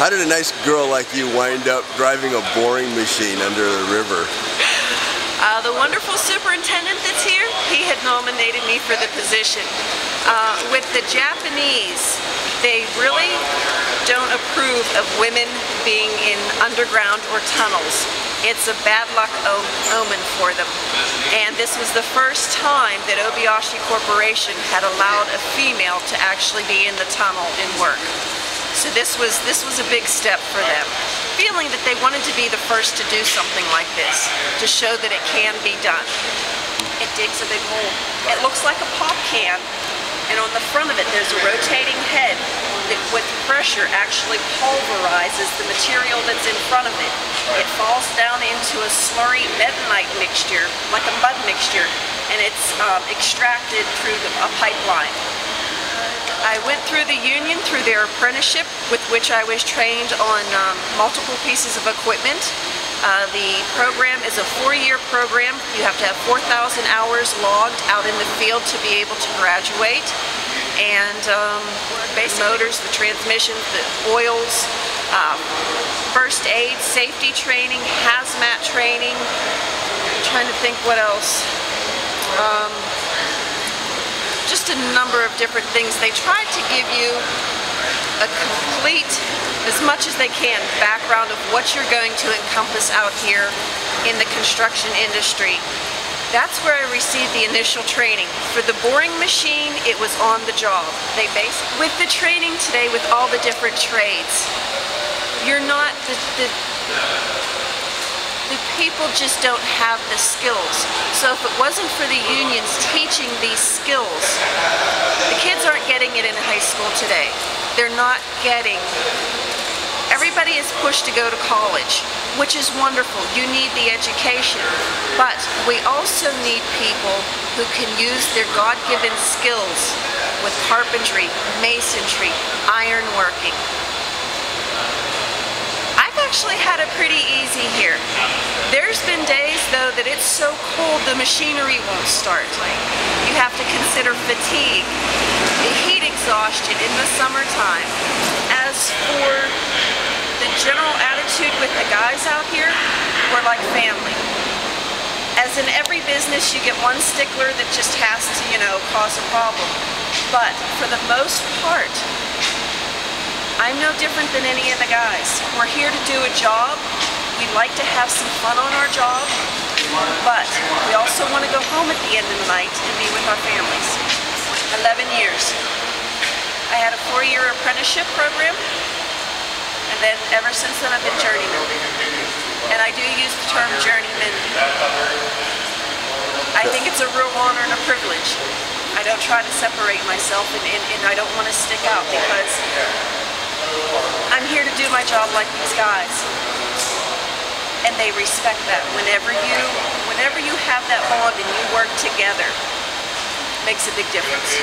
How did a nice girl like you wind up driving a boring machine under the river? The wonderful superintendent that's here, he had nominated me for the position. With the Japanese, they really don't approve of women being in underground or tunnels. It's a bad luck omen for them. And this was the first time that Obayashi Corporation had allowed a female to actually be in the tunnel and work. So this was a big step for them, feeling that they wanted to be the first to do something like this, to show that it can be done. It digs a big hole. It looks like a pop can, and on the front of it there's a rotating head that with pressure actually pulverizes the material that's in front of it. It falls down into a slurry bentonite mixture, like a mud mixture, and it's extracted through a pipeline. I went through the union through their apprenticeship, with which I was trained on multiple pieces of equipment. The program is a 4-year program. You have to have 4,000 hours logged out in the field to be able to graduate. And basic motors, the transmissions, the oils, first aid, safety training, hazmat training. I'm trying to think what else. Just a number of different things. They try to give you a complete, as much as they can, background of what you're going to encompass out here in the construction industry. That's where I received the initial training. For the boring machine, it was on the job. They basically, with the training today, with all the different trades, you're not the people just don't have the skills. So if it wasn't for the unions teaching these skills, the kids aren't getting it in high school today. They're not getting, everybody is pushed to go to college, which is wonderful. You need the education, but we also need people who can use their God-given skills with carpentry, masonry, ironworking. Actually had it pretty easy here. There's been days though that it's so cold the machinery won't start. You have to consider fatigue, the heat exhaustion in the summertime. As for the general attitude with the guys out here, we're like family. As in every business you get one stickler that just has to, cause a problem. But for the most part, I'm no different than any of the guys. We're here to do a job. We like to have some fun on our job, but we also want to go home at the end of the night and be with our families. 11 years. I had a 4-year apprenticeship program, and then ever since then I've been journeyman. And I do use the term journeyman. I think it's a real honor and a privilege. I don't try to separate myself, and I don't want to stick out, because I'm here to do my job like these guys, and they respect that. Whenever you have that bond and you work together, it makes a big difference.